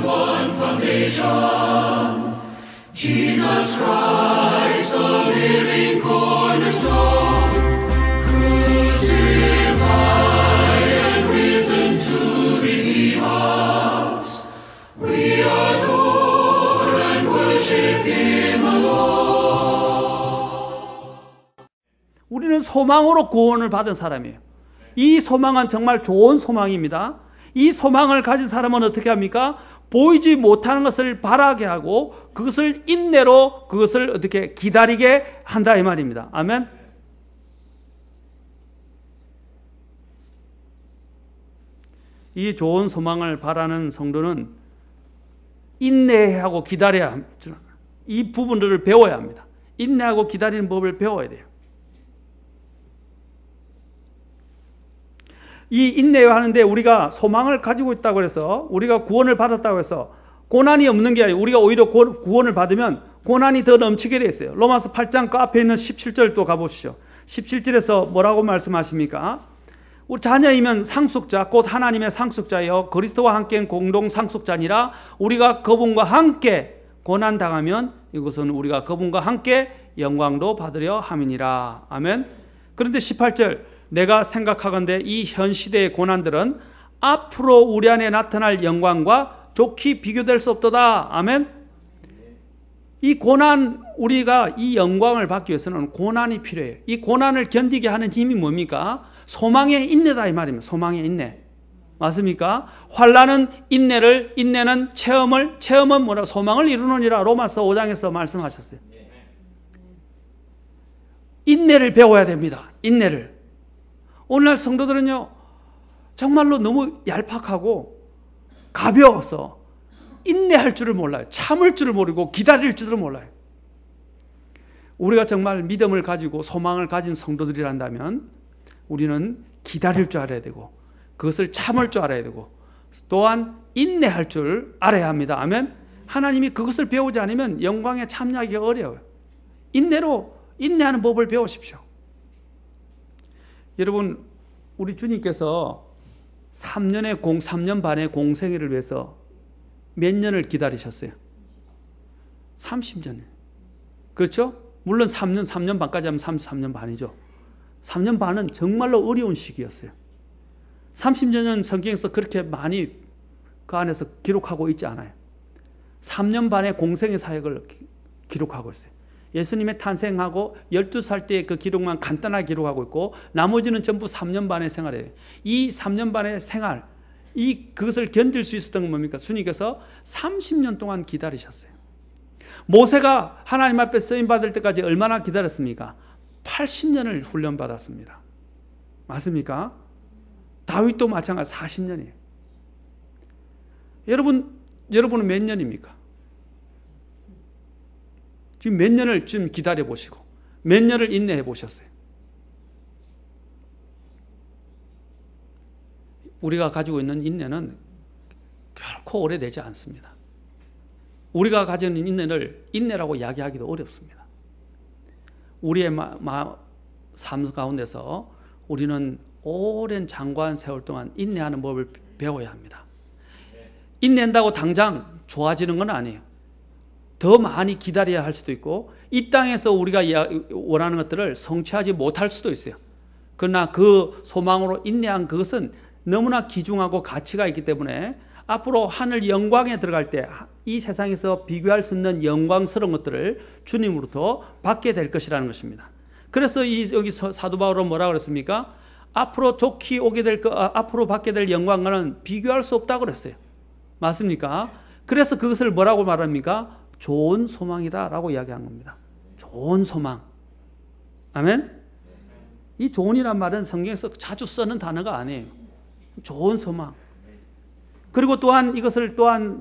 one foundation, Jesus Christ, the living cornerstone, crucified and risen to redeem us. We adore and worship Him alone. 우리는 소망으로 구원을 받은 사람이에요. 이 소망은 정말 좋은 소망입니다. 이 소망을 가진 사람은 어떻게 합니까? 보이지 못하는 것을 바라게 하고 그것을 인내로 그것을 어떻게 기다리게 한다 이 말입니다. 아멘. 이 좋은 소망을 바라는 성도는 인내하고 기다려야 합니다. 이 부분들을 배워야 합니다. 인내하고 기다리는 법을 배워야 돼요. 이 인내해야 하는데 우리가 소망을 가지고 있다고 해서 우리가 구원을 받았다고 해서 고난이 없는 게 아니고 우리가 오히려 구원을 받으면 고난이 더 넘치게 돼 있어요. 로마서 8장 그 앞에 있는 17절 또 가보시죠. 17절에서 뭐라고 말씀하십니까? 우리 자녀이면 상속자 곧 하나님의 상속자여 그리스도와 함께 공동 상속자니라. 우리가 그분과 함께 고난 당하면 이것은 우리가 그분과 함께 영광도 받으려 함이니라. 아멘. 그런데 18절 내가 생각하건대 이 현 시대의 고난들은 앞으로 우리 안에 나타날 영광과 좋게 비교될 수 없도다. 아멘. 이 고난, 우리가 이 영광을 받기 위해서는 고난이 필요해요. 이 고난을 견디게 하는 힘이 뭡니까? 소망의 인내다 이 말입니다. 소망의 인내. 맞습니까? 환난은 인내는 체험은 뭐라? 소망을 이루느니라. 로마서 5장에서 말씀하셨어요. 인내를 배워야 됩니다. 인내를. 오늘날 성도들은요, 정말로 너무 얄팍하고 가벼워서 인내할 줄을 몰라요. 참을 줄을 모르고 기다릴 줄을 몰라요. 우리가 정말 믿음을 가지고 소망을 가진 성도들이란다면 우리는 기다릴 줄 알아야 되고 그것을 참을 줄 알아야 되고 또한 인내할 줄 알아야 합니다. 아멘. 하나님이 그것을 배우지 않으면 영광에 참여하기가 어려워요. 인내하는 법을 배우십시오. 여러분, 우리 주님께서 3년 반의 공생애를 위해서 몇 년을 기다리셨어요? 30년. 그렇죠? 물론 3년 반까지 하면 3년 반이죠. 3년 반은 정말로 어려운 시기였어요. 30년은 성경에서 그렇게 많이 그 안에서 기록하고 있지 않아요. 3년 반의 공생애 사역을 기록하고 있어요. 예수님의 탄생하고 12살 때의 그 기록만 간단하게 기록하고 있고 나머지는 전부 3년 반의 생활이에요. 이 3년 반의 생활, 그것을 견딜 수 있었던 건 뭡니까? 주님께서 30년 동안 기다리셨어요. 모세가 하나님 앞에 쓰임받을 때까지 얼마나 기다렸습니까? 80년을 훈련받았습니다. 맞습니까? 다윗도 마찬가지 40년이에요. 여러분은 몇 년입니까? 지금 몇 년을 좀 기다려 보시고 몇 년을 인내해 보셨어요? 우리가 가지고 있는 인내는 결코 오래되지 않습니다. 우리가 가지고 있는 인내를 인내라고 이야기하기도 어렵습니다. 우리의 삶 가운데서 우리는 오랜 장관 세월 동안 인내하는 법을 배워야 합니다. 인내한다고 당장 좋아지는 건 아니에요. 더 많이 기다려야 할 수도 있고 이 땅에서 우리가 원하는 것들을 성취하지 못할 수도 있어요. 그러나 그 소망으로 인내한 그것은 너무나 귀중하고 가치가 있기 때문에 앞으로 하늘 영광에 들어갈 때 이 세상에서 비교할 수 없는 영광스러운 것들을 주님으로부터 받게 될 것이라는 것입니다. 그래서 여기 사도 바울은 뭐라고 그랬습니까? 앞으로 좋게 오게 될 앞으로 받게 될 영광과는 비교할 수 없다고 그랬어요. 맞습니까? 그래서 그것을 뭐라고 말합니까? 좋은 소망이다라고 이야기한 겁니다. 좋은 소망. 아멘? 이 좋은이란 말은 성경에서 자주 쓰는 단어가 아니에요. 좋은 소망. 그리고 또한 이것을 또한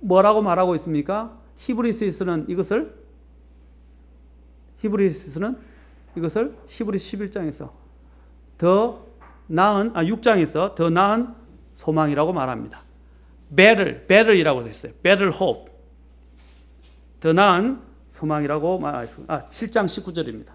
뭐라고 말하고 있습니까? 히브리서에서는 이것을 히브리서 11장에서 더 나은 6장에서 더 나은 소망이라고 말합니다. better이라고 되어 있어요. better hope. 더 나은 소망이라고 말했습니다. 7장 19절입니다.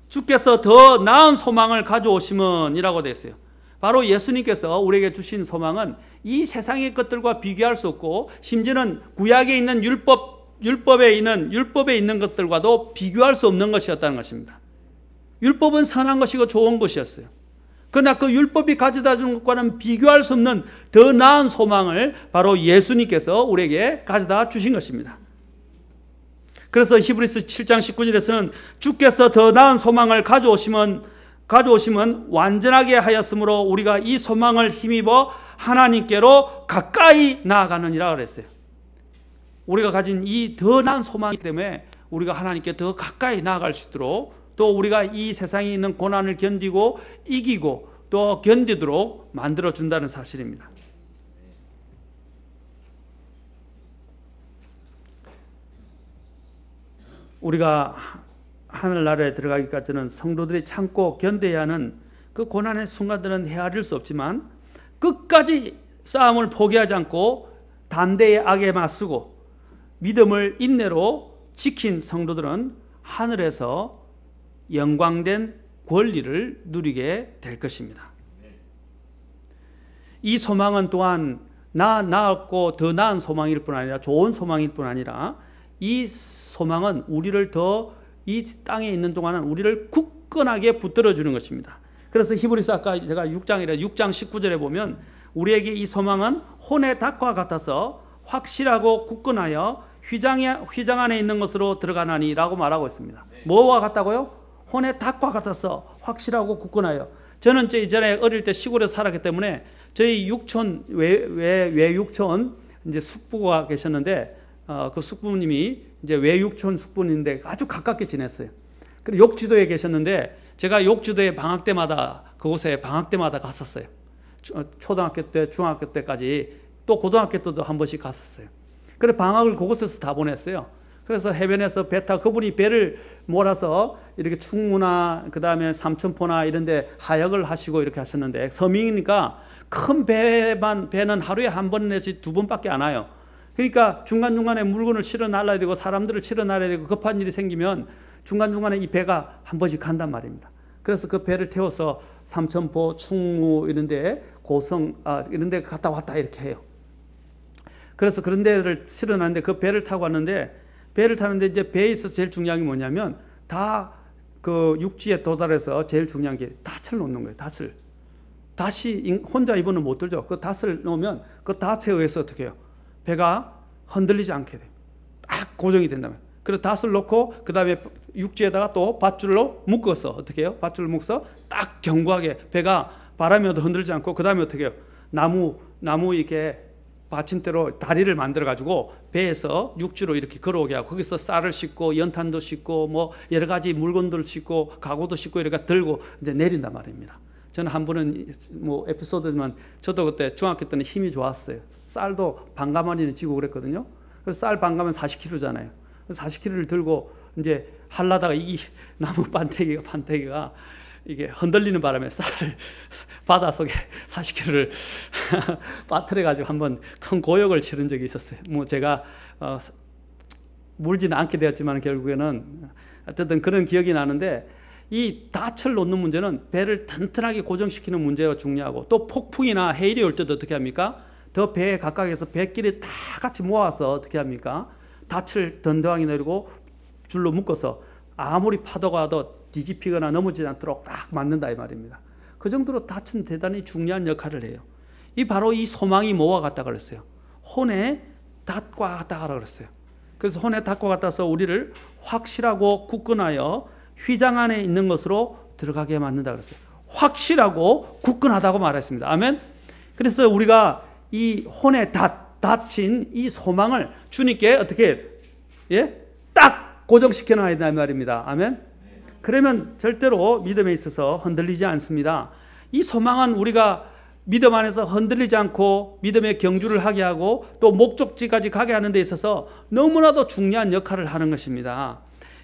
주께서 더 나은 소망을 가져오심은이라고 되어 있어요. 바로 예수님께서 우리에게 주신 소망은 이 세상의 것들과 비교할 수 없고 심지어는 구약에 있는 율법에 있는 것들과도 비교할 수 없는 것이었다는 것입니다. 율법은 선한 것이고 좋은 것이었어요. 그러나 그 율법이 가져다 주는 것과는 비교할 수 없는 더 나은 소망을 바로 예수님께서 우리에게 가져다 주신 것입니다. 그래서 히브리서 7장 19절에서는 주께서 더 나은 소망을 가져오시면 완전하게 하였으므로 우리가 이 소망을 힘입어 하나님께로 가까이 나아가느니라 그랬어요. 우리가 가진 이 더 나은 소망이기 때문에 우리가 하나님께 더 가까이 나아갈 수 있도록, 또 우리가 이 세상에 있는 고난을 견디고 이기고 또 견디도록 만들어 준다는 사실입니다. 우리가 하늘나라에 들어가기까지는 성도들이 참고 견뎌야 하는 그 고난의 순간들은 헤아릴 수 없지만 끝까지 싸움을 포기하지 않고 담대히 악에 맞서고 믿음을 인내로 지킨 성도들은 하늘에서 영광된 권리를 누리게 될 것입니다. 이 소망은 또한 나았고 더 나은 소망일 뿐 아니라 좋은 소망일 뿐 아니라 이 소망은 우리를 더 이 땅에 있는 동안은 우리를 굳건하게 붙들어 주는 것입니다. 그래서 히브리서 아까 제가 6장 19절에 보면 우리에게 이 소망은 혼의 닭과 같아서 확실하고 굳건하여 휘장 안에 있는 것으로 들어가나니 라고 말하고 있습니다. 뭐와 같다고요? 혼의 닭과 같아서 확실하고 굳건하여. 저는 이전에 어릴 때 시골에 살았기 때문에 저희 육촌 외육촌 이제 숙부가 계셨는데 그 숙부님이 이제 외육촌 숙부인데 아주 가깝게 지냈어요. 그리고 욕지도에 계셨는데 제가 욕지도에 방학 때마다 그곳에 방학 때마다 갔었어요. 초등학교 때, 중학교 때까지 또 고등학교 때도 한 번씩 갔었어요. 그래 방학을 그곳에서 다 보냈어요. 그래서 해변에서 배 타고 그분이 배를 몰아서 이렇게 충무나 그다음에 삼천포나 이런 데 하역을 하시고 이렇게 하셨는데 서민이니까 큰 배는 하루에 한 번 내지 두 번밖에 안 와요. 그러니까 중간중간에 물건을 실어 날라야 되고 사람들을 실어 날라야 되고 급한 일이 생기면 중간중간에 이 배가 한 번씩 간단 말입니다. 그래서 그 배를 태워서 삼천포, 충무 이런 데 고성 이런 데 갔다 왔다 이렇게 해요. 그래서 그런 데를 실어 놨는데 그 배를 타고 왔는데 배를 타는데 이제 배에 있어서 제일 중요한 게 뭐냐면 다 그 육지에 도달해서 제일 중요한 게 닻을 놓는 거예요. 닻을. 닻이 혼자 입으면 못 들죠. 그 닻을 놓으면 그 닻에 의해서 어떻게 해요? 배가 흔들리지 않게 돼요. 딱 고정이 된다면. 그래서 닷을 놓고 그 다음에 육지에다가 또 밧줄로 묶어서 어떻게 해요? 밧줄로 묶어서 딱 견고하게 배가 바람에도 흔들지 않고 그 다음에 어떻게 해요? 나무 이렇게 받침대로 다리를 만들어 가지고 배에서 육지로 이렇게 걸어오게 하고 거기서 쌀을 싣고 연탄도 싣고 뭐 여러 가지 물건들을 싣고 가구도 싣고 이렇게 들고 이제 내린단 말입니다. 저는 한 번은 뭐 에피소드지만 저도 그때 중학교 때는 힘이 좋았어요. 쌀도 반가마니는 지고 그랬거든요. 그래서 쌀 반가면 40kg잖아요. 40kg를 들고 이제 하려다가 이 나무 판때기가 이게 흔들리는 바람에 쌀을 바다 속에 40kg를 빠뜨려 가지고 한번 큰 고역을 치른 적이 있었어요. 뭐 제가 물지는 않게 되었지만 결국에는 어쨌든 그런 기억이 나는데 이 닻을 놓는 문제는 배를 튼튼하게 고정시키는 문제가 중요하고 또 폭풍이나 해일이 올 때도 어떻게 합니까? 더 배에 가까이서 배끼리 다 같이 모아서 어떻게 합니까? 닻을 던덩이 내리고 줄로 묶어서 아무리 파도가 와도 뒤집히거나 넘어지지 않도록 딱 맞는다 이 말입니다. 그 정도로 닻은 대단히 중요한 역할을 해요. 바로 이 소망이 뭐와 같다 그랬어요? 혼의 닻과 같다 그랬어요. 그래서 혼의 닷과 같아서 우리를 확실하고 굳건하여 휘장 안에 있는 것으로 들어가게 만든다 그랬어요. 확실하고 굳건하다고 말했습니다. 아멘. 그래서 우리가 이 혼의 닫힌 이 소망을 주님께 어떻게 딱 고정시켜 놔야 된다는 말입니다. 아멘. 그러면 절대로 믿음에 있어서 흔들리지 않습니다. 이 소망은 우리가 믿음 안에서 흔들리지 않고 믿음의 경주를 하게 하고 또 목적지까지 가게 하는 데 있어서 너무나도 중요한 역할을 하는 것입니다.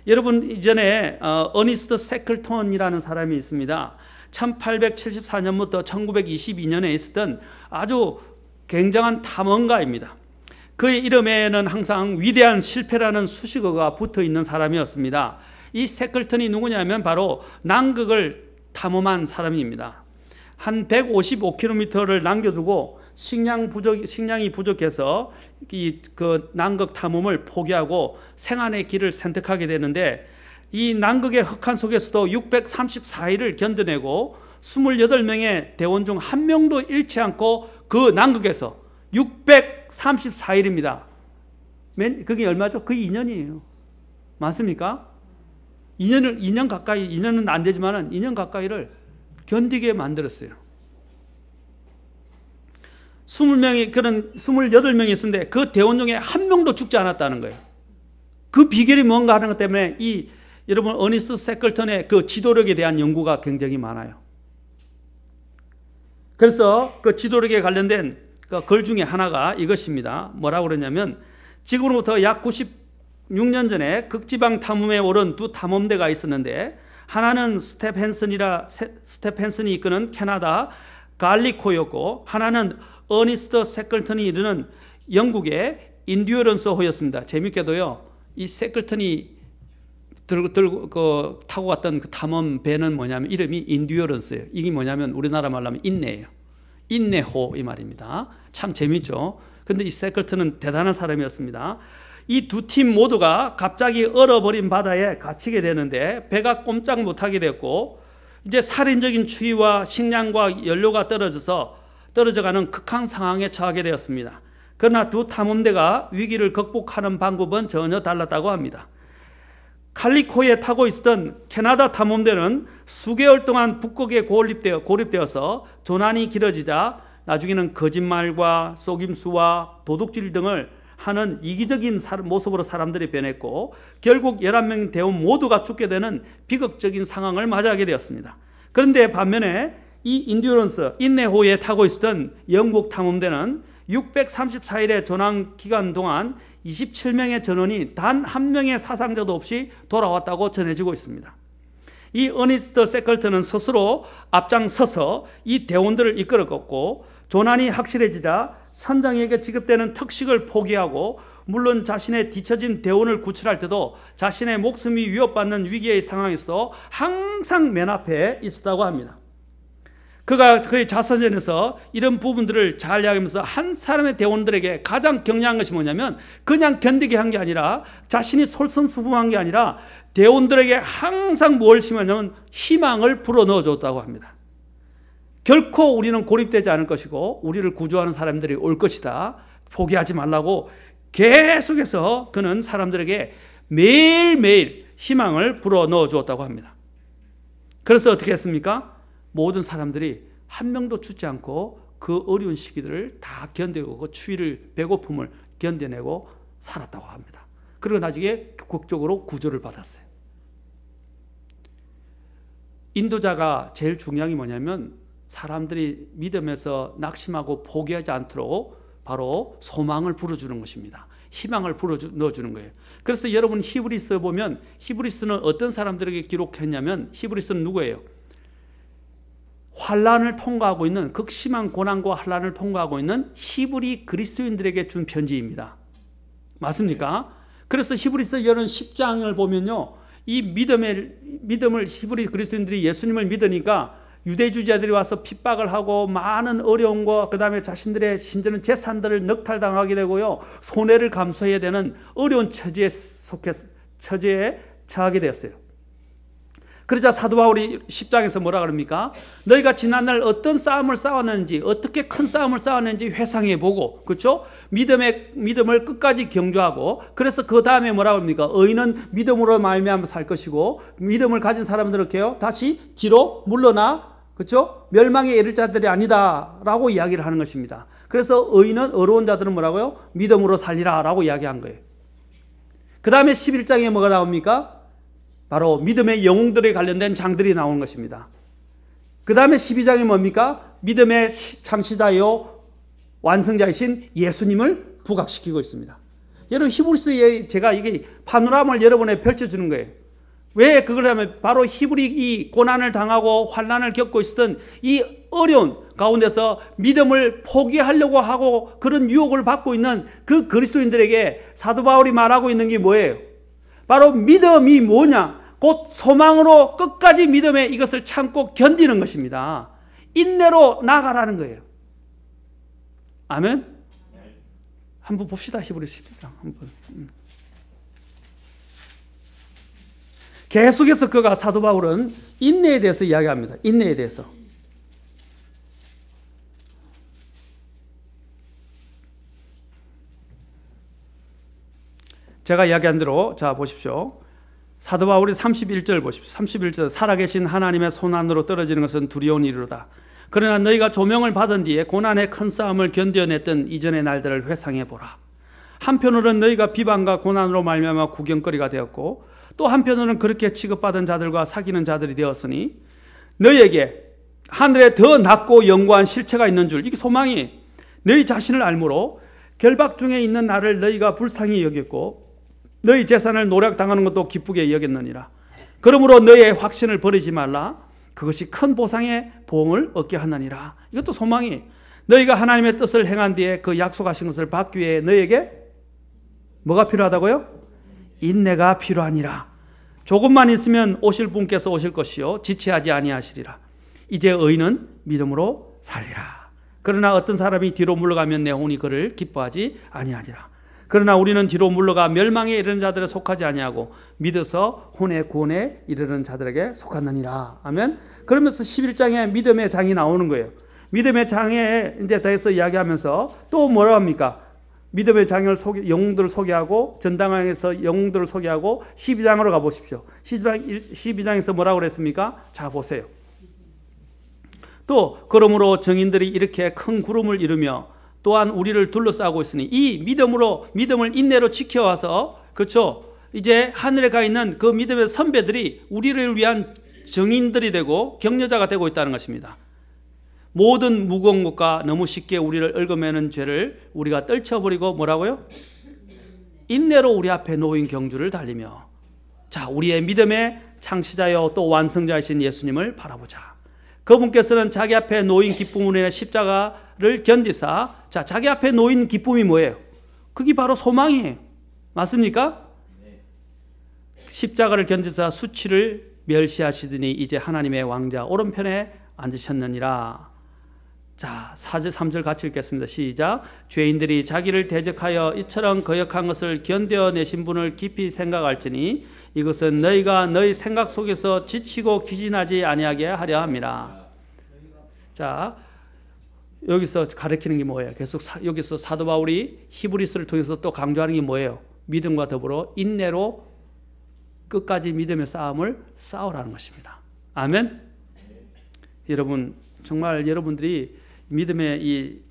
여러분 이전에 어니스트 세클톤이라는 사람이 있습니다. 1874년부터 1922년에 있었던 아주 굉장한 탐험가입니다. 그의 이름에는 항상 위대한 실패라는 수식어가 붙어 있는 사람이었습니다. 이 세클턴이 누구냐면 바로 남극을 탐험한 사람입니다. 한 155km를 남겨두고 식량이 부족해서 그 남극 탐험을 포기하고 생안의 길을 선택하게 되는데, 이 남극의 흑한 속에서도 634일을 견뎌내고 28명의 대원 중 한 명도 잃지 않고 그 남극에서 634일입니다. 그게 얼마죠? 거의 2년이에요. 맞습니까? 2년 가까이, 2년은 안 되지만은 2년 가까이를 견디게 만들었어요. 20명이, 그런 28명이 있었는데 그 대원 중에 한 명도 죽지 않았다는 거예요. 그 비결이 뭔가 하는 것 때문에 여러분, 어니스트 세클턴의 그 지도력에 대한 연구가 굉장히 많아요. 그래서 그 지도력에 관련된 그 글 중에 하나가 이것입니다. 뭐라고 그러냐면, 지금으로부터 약 96년 전에 극지방 탐험에 오른 두 탐험대가 있었는데, 하나는 스텝 헨슨이 이끄는 캐나다 갈리코였고, 하나는 어니스트 세클턴이 이르는 영국의 인듀어런스호였습니다. 재밌게도요, 이 세클턴이 타고 갔던 그 탐험 배는 뭐냐면 이름이 인듀어런스예요. 이게 뭐냐면 우리나라 말로 하면 인내예요. 인내호 이 말입니다. 참 재밌죠. 근데 이 세클턴은 대단한 사람이었습니다. 이 두 팀 모두가 갑자기 얼어버린 바다에 갇히게 되는데 배가 꼼짝 못하게 됐고, 이제 살인적인 추위와 식량과 연료가 떨어져가는 극한 상황에 처하게 되었습니다. 그러나 두 탐험대가 위기를 극복하는 방법은 전혀 달랐다고 합니다. 칼리코에 타고 있었던 캐나다 탐험대는 수개월 동안 북극에 고립되어서 조난이 길어지자 나중에는 거짓말과 속임수와 도둑질 등을 하는 이기적인 모습으로 사람들이 변했고, 결국 11명 대원 모두가 죽게 되는 비극적인 상황을 맞이하게 되었습니다. 그런데 반면에 이 인듀런스, 인내호에 타고 있었던 영국 탐험대는 634일의 조난 기간 동안 27명의 전원이 단 한 명의 사상자도 없이 돌아왔다고 전해지고 있습니다. 이 어니스트 세클턴은 스스로 앞장서서 이 대원들을 이끌었고, 조난이 확실해지자 선장에게 지급되는 특식을 포기하고, 물론 자신의 뒤처진 대원을 구출할 때도 자신의 목숨이 위협받는 위기의 상황에서 항상 맨 앞에 있었다고 합니다. 그가 그의 자서전에서 이런 부분들을 잘 이야기하면서 한 사람의 대원들에게 가장 격려한 것이 뭐냐면, 그냥 견디게 한 게 아니라, 자신이 솔선수범한 게 아니라 대원들에게 항상 뭘 심었냐면 희망을 불어넣어 줬다고 합니다. 결코 우리는 고립되지 않을 것이고 우리를 구조하는 사람들이 올 것이다. 포기하지 말라고 계속해서 그는 사람들에게 매일매일 희망을 불어넣어 주었다고 합니다. 그래서 어떻게 했습니까? 모든 사람들이 한 명도 죽지 않고 그 어려운 시기들을 다 견디고 그 추위를, 배고픔을 견뎌내고 살았다고 합니다. 그리고 나중에 극적으로 구조를 받았어요. 인도자가 제일 중요한 게 뭐냐면, 사람들이 믿음에서 낙심하고 포기하지 않도록 바로 소망을 불어주는 것입니다. 희망을 넣어주는 거예요. 그래서 여러분 히브리서 보면, 히브리서는 어떤 사람들에게 기록했냐면, 히브리서는 누구예요? 환란을 통과하고 있는, 극심한 고난과 환란을 통과하고 있는 히브리 그리스도인들에게 준 편지입니다. 맞습니까? 그래서 히브리서 10장을 보면요, 이 믿음을 히브리 그리스도인들이 예수님을 믿으니까 유대주의자들이 와서 핍박을 하고 많은 어려움과 그 다음에 자신들의 심지어는 재산들을 넉탈당하게 되고요, 손해를 감수해야 되는 어려운 처지에 처하게 되었어요. 그러자 사도 바울이 10장에서 뭐라 그럽니까? 너희가 지난날 어떤 싸움을 싸웠는지, 어떻게 큰 싸움을 싸웠는지 회상해 보고, 그렇죠? 믿음을 끝까지 경주하고, 그래서 그 다음에 뭐라 그럽니까? 의인은 믿음으로 말미암아 살 것이고, 믿음을 가진 사람들은 이렇게요, 다시 뒤로 물러나, 그렇죠? 멸망에 이를 자들이 아니다라고 이야기를 하는 것입니다. 그래서 의인은, 어려운 자들은 뭐라고요? 믿음으로 살리라라고 이야기한 거예요. 그 다음에 11장에 뭐가 나옵니까? 바로 믿음의 영웅들에 관련된 장들이 나오는 것입니다. 그 다음에 12장이 뭡니까? 믿음의 창시자요 완성자이신 예수님을 부각시키고 있습니다. 여러분, 히브리서에 제가 이게 파노라마를 여러분에 펼쳐주는 거예요. 왜 그걸 하면, 바로 히브리 이 고난을 당하고 환난을 겪고 있었던 이 어려운 가운데서 믿음을 포기하려고 하고 그런 유혹을 받고 있는 그 그리스도인들에게 사도 바울이 말하고 있는 게 뭐예요? 바로 믿음이 뭐냐? 곧 소망으로 끝까지 믿음에 이것을 참고 견디는 것입니다. 인내로 나아가라는 거예요. 아멘? 한번 봅시다. 히브리서 11장 한번. 계속해서 그가 사도 바울은 인내에 대해서 이야기합니다. 인내에 대해서. 제가 이야기한 대로 자 보십시오. 사도 바울이 31절 보십시오. 31절 살아계신 하나님의 손안으로 떨어지는 것은 두려운 일이로다. 그러나 너희가 조명을 받은 뒤에 고난의 큰 싸움을 견뎌냈던 이전의 날들을 회상해 보라. 한편으로는 너희가 비방과 고난으로 말미암아 구경거리가 되었고 또 한편으로는 그렇게 취급받은 자들과 사귀는 자들이 되었으니 너희에게 하늘에 더 낮고 영고한 실체가 있는 줄, 이게 소망이 너희 자신을 알므로 결박 중에 있는 나를 너희가 불쌍히 여겼고 너희 재산을 노략당하는 것도 기쁘게 여겼느니라. 그러므로 너희의 확신을 버리지 말라. 그것이 큰 보상의 보응을 얻게 하느니라. 이것도 소망이, 너희가 하나님의 뜻을 행한 뒤에 그 약속하신 것을 받기 위해 너희에게 뭐가 필요하다고요? 인내가 필요하니라. 조금만 있으면 오실 분께서 오실 것이요 지체하지 아니하시리라. 이제 의인은 믿음으로 살리라. 그러나 어떤 사람이 뒤로 물러가면 내 혼이 그를 기뻐하지 아니하리라. 그러나 우리는 뒤로 물러가 멸망에 이르는 자들에 속하지 아니하고 믿어서 혼의 구원에 이르는 자들에게 속하느니라. 아멘. 그러면서 11장에 믿음의 장이 나오는 거예요. 믿음의 장에 이제 대해서 이야기하면서 또 뭐라 합니까? 믿음의 장을 영웅들을 소개하고 전당에서 영웅들을 소개하고 12장으로 가보십시오. 12장에서 뭐라고 그랬습니까? 자 보세요. 또 그러므로 정인들이 이렇게 큰 구름을 이루며 또한 우리를 둘러싸고 있으니 이 믿음을 인내로 지켜와서, 그렇죠, 이제 하늘에 가 있는 그 믿음의 선배들이 우리를 위한 정인들이 되고 격려자가 되고 있다는 것입니다. 모든 무거운 것과 너무 쉽게 우리를 얽어매는 죄를 우리가 떨쳐버리고 뭐라고요? 인내로 우리 앞에 놓인 경주를 달리며, 자, 우리의 믿음의 창시자여 또 완성자이신 예수님을 바라보자. 그분께서는 자기 앞에 놓인 기쁨으로 인해 십자가를 견디사, 자, 자기 앞에 놓인 기쁨이 뭐예요? 그게 바로 소망이에요. 맞습니까? 십자가를 견디사 수치를 멸시하시더니 이제 하나님의 왕자 오른편에 앉으셨느니라. 자, 3절 같이 읽겠습니다. 시작. 죄인들이 자기를 대적하여 이처럼 거역한 것을 견뎌내신 분을 깊이 생각할지니 이것은 너희가 너희 생각 속에서 지치고 기진하지 아니하게 하려 함이라. 자, 여기서 가르치는 게 뭐예요? 계속 여기서 사도 바울이 히브리서를 통해서 또 강조하는 게 뭐예요? 믿음과 더불어 인내로 끝까지 믿음의 싸움을 싸우라는 것입니다. 아멘. 여러분, 정말 여러분들이 믿음의 이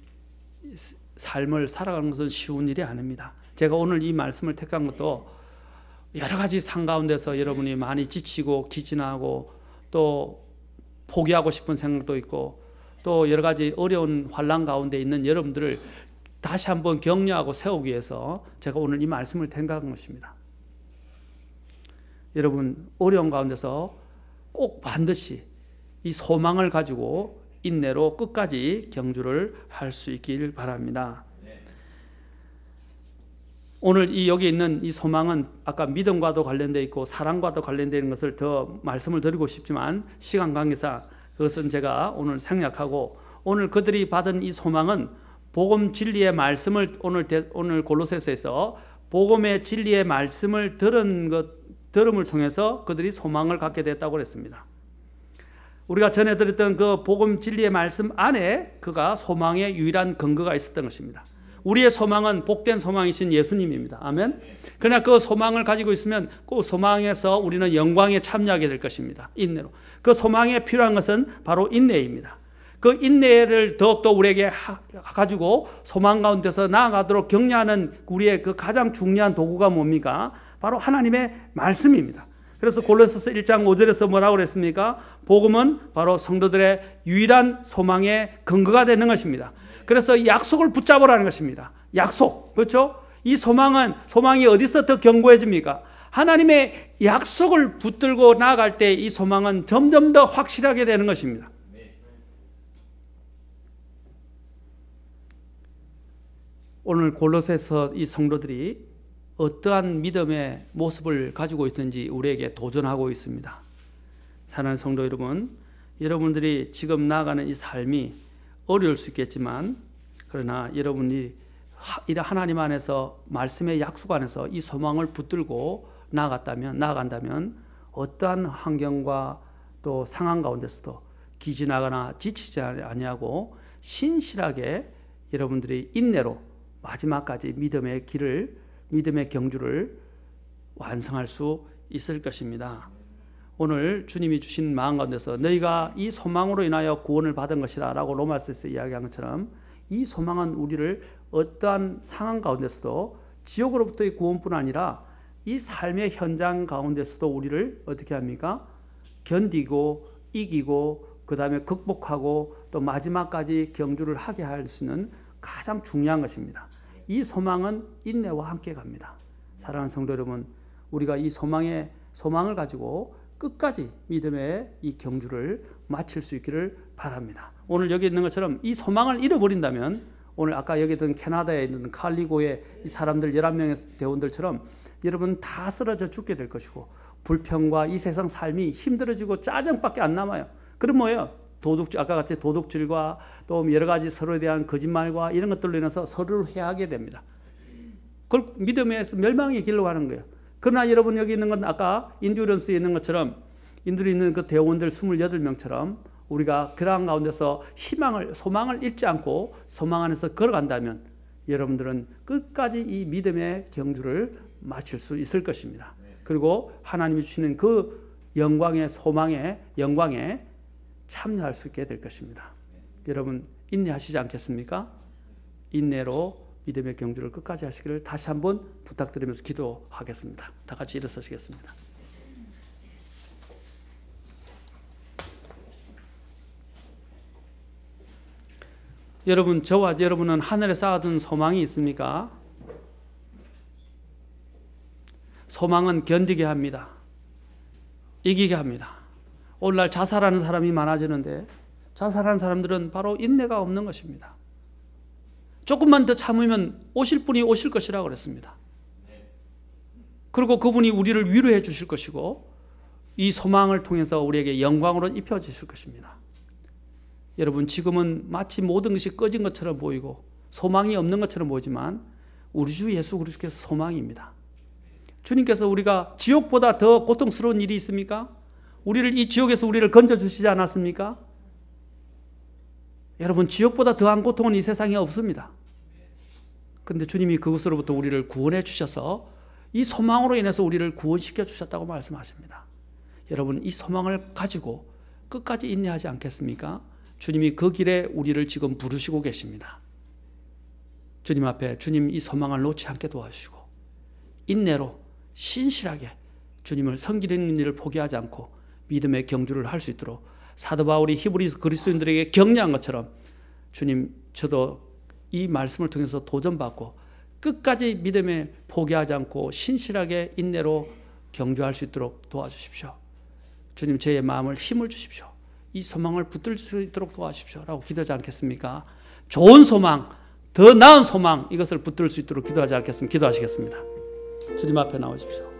삶을 살아가는 것은 쉬운 일이 아닙니다. 제가 오늘 이 말씀을 택한 것도 여러 가지 상 가운데서 여러분이 많이 지치고 기진하고 또 포기하고 싶은 생각도 있고 또 여러 가지 어려운 환난 가운데 있는 여러분들을 다시 한번 격려하고 세우기 위해서 제가 오늘 이 말씀을 택한 것입니다. 여러분, 어려운 가운데서 꼭 반드시 이 소망을 가지고 인내로 끝까지 경주를 할 수 있길 바랍니다. 오늘 여기 있는 이 소망은 아까 믿음과도 관련되어 있고 사랑과도 관련되어 있는 것을 더 말씀을 드리고 싶지만 시간 관계상 그것은 제가 오늘 생략하고, 오늘 그들이 받은 이 소망은 복음 진리의 말씀을 오늘 골로새서에서 복음의 진리의 말씀을 들음을 통해서 그들이 소망을 갖게 됐다고 그랬습니다. 우리가 전에 들었던 그 복음 진리의 말씀 안에 그가 소망의 유일한 근거가 있었던 것입니다. 우리의 소망은 복된 소망이신 예수님입니다. 아멘. 그러나 그 소망을 가지고 있으면 그 소망에서 우리는 영광에 참여하게 될 것입니다. 인내로. 그 소망에 필요한 것은 바로 인내입니다. 그 인내를 더욱더 우리에게 가지고 소망 가운데서 나아가도록 격려하는 우리의 그 가장 중요한 도구가 뭡니까? 바로 하나님의 말씀입니다. 그래서 골로새서 1장 5절에서 뭐라고 그랬습니까? 복음은 바로 성도들의 유일한 소망의 근거가 되는 것입니다. 그래서 약속을 붙잡으라는 것입니다. 약속. 그렇죠? 이 소망이 어디서 더 견고해집니까? 하나님의 약속을 붙들고 나아갈 때 이 소망은 점점 더 확실하게 되는 것입니다. 오늘 골로새서 이 성도들이 어떠한 믿음의 모습을 가지고 있는지 우리에게 도전하고 있습니다. 사랑하는 성도 여러분, 여러분들이 지금 나아가는 이 삶이 어려울 수 있겠지만, 그러나 여러분이 하나님 안에서 말씀의 약속 안에서 이 소망을 붙들고 나아간다면 어떠한 환경과 또 상황 가운데서도 기진하거나 지치지 아니하고 신실하게 여러분들이 인내로 마지막까지 믿음의 경주를 완성할 수 있을 것입니다. 오늘 주님이 주신 마음 가운데서 너희가 이 소망으로 인하여 구원을 받은 것이다 라고 로마서에서 이야기한 것처럼, 이 소망은 우리를 어떠한 상황 가운데서도 지옥으로부터의 구원뿐 아니라 이 삶의 현장 가운데서도 우리를 어떻게 합니까? 견디고 이기고 그 다음에 극복하고 또 마지막까지 경주를 하게 할 수 있는 가장 중요한 것입니다. 이 소망은 인내와 함께 갑니다. 사랑하는 성도 여러분, 우리가 이 소망을 가지고 끝까지 믿음의 이 경주를 마칠 수 있기를 바랍니다. 오늘 여기 있는 것처럼 이 소망을 잃어버린다면, 오늘 아까 여기 있던 캐나다에 있는 칼리고의 이 사람들 11명의 대원들처럼 여러분 다 쓰러져 죽게 될 것이고, 불평과 이 세상 삶이 힘들어지고 짜증밖에 안 남아요. 그럼 뭐예요? 아까 같이 도둑질과 또 여러 가지 서로에 대한 거짓말과 이런 것들로 인해서 서로를 해하게 됩니다. 그걸 믿음에서 멸망의 길로 가는 거예요. 그러나 여러분 여기 있는 건 아까 인듀런스에 있는 것처럼, 인도에 있는 그 대원들 28명처럼 우리가 그러한 가운데서 소망을 잃지 않고 소망 안에서 걸어간다면 여러분들은 끝까지 이 믿음의 경주를 마칠 수 있을 것입니다. 그리고 하나님이 주시는 그 소망의 영광에 참여할 수 있게 될 것입니다. 여러분 인내하시지 않겠습니까? 인내로 믿음의 경주를 끝까지 하시기를 다시 한번 부탁드리면서 기도하겠습니다. 다 같이 일어서시겠습니다. 여러분, 저와 여러분은 하늘에 쌓아둔 소망이 있습니까? 소망은 견디게 합니다. 이기게 합니다. 오늘날 자살하는 사람이 많아지는데, 자살하는 사람들은 바로 인내가 없는 것입니다. 조금만 더 참으면 오실 분이 오실 것이라고 그랬습니다. 그리고 그분이 우리를 위로해 주실 것이고, 이 소망을 통해서 우리에게 영광으로 입혀 주실 것입니다. 여러분, 지금은 마치 모든 것이 꺼진 것처럼 보이고 소망이 없는 것처럼 보이지만, 우리 주 예수 그리스도께서 소망입니다. 주님께서 우리가 지옥보다 더 고통스러운 일이 있습니까? 이 지옥에서 우리를 건져주시지 않았습니까? 여러분, 지옥보다 더한 고통은 이 세상에 없습니다. 그런데 주님이 그것으로부터 우리를 구원해 주셔서 이 소망으로 인해서 우리를 구원시켜 주셨다고 말씀하십니다. 여러분, 이 소망을 가지고 끝까지 인내하지 않겠습니까? 주님이 그 길에 우리를 지금 부르시고 계십니다. 주님 앞에 주님 이 소망을 놓지 않게 도와주시고, 인내로 신실하게 주님을 섬기는 일을 포기하지 않고 믿음의 경주를 할 수 있도록 사도 바울이 히브리 그리스도인들에게 격려한 것처럼, 주님, 저도 이 말씀을 통해서 도전받고 끝까지 믿음에 포기하지 않고 신실하게 인내로 경주할 수 있도록 도와주십시오. 주님, 저의 마음을 힘을 주십시오. 이 소망을 붙들 수 있도록 도와주십시오 라고 기도하지 않겠습니까? 좋은 소망, 더 나은 소망, 이것을 붙들 수 있도록 기도하지 않겠습니까? 기도하시겠습니다. 주님 앞에 나오십시오.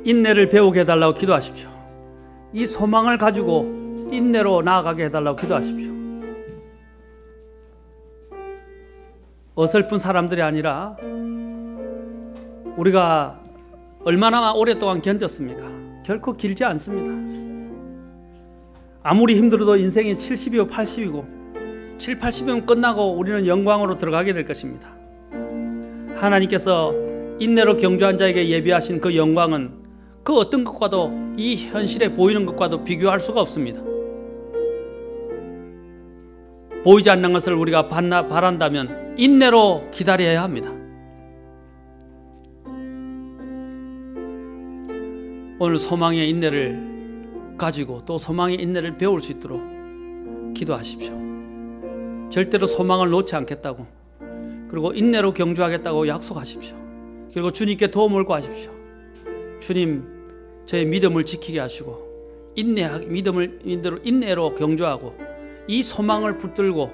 인내를 배우게 해달라고 기도하십시오. 이 소망을 가지고 인내로 나아가게 해달라고 기도하십시오. 어설픈 사람들이 아니라 우리가 얼마나 오랫동안 견뎠습니까? 결코 길지 않습니다. 아무리 힘들어도 인생이 70이고 80이고 7, 80이면 끝나고 우리는 영광으로 들어가게 될 것입니다. 하나님께서 인내로 경주한 자에게 예비하신 그 영광은 그 어떤 것과도, 이 현실에 보이는 것과도 비교할 수가 없습니다. 보이지 않는 것을 우리가 바란다면 인내로 기다려야 합니다. 오늘 소망의 인내를 가지고 또 소망의 인내를 배울 수 있도록 기도하십시오. 절대로 소망을 놓지 않겠다고, 그리고 인내로 경주하겠다고 약속하십시오. 그리고 주님께 도움을 구하십시오. 주님, 저의 믿음을 지키게 하시고 믿음을 인내로 경주하고 이 소망을 붙들고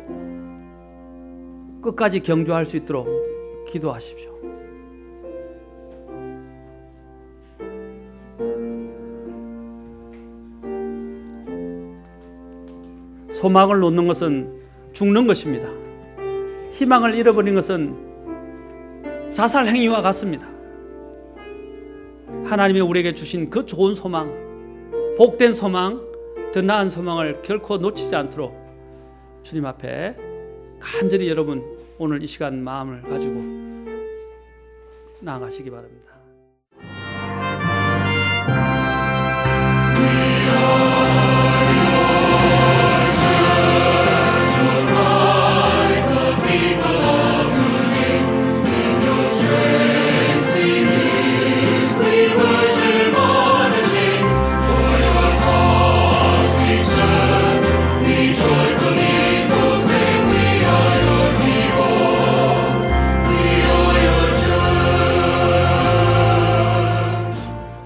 끝까지 경주할 수 있도록 기도하십시오. 소망을 놓는 것은 죽는 것입니다. 희망을 잃어버린 것은 자살 행위와 같습니다. 하나님이 우리에게 주신 그 좋은 소망, 복된 소망, 더 나은 소망을 결코 놓치지 않도록 주님 앞에 간절히 여러분 오늘 이 시간 마음을 가지고 나아가시기 바랍니다.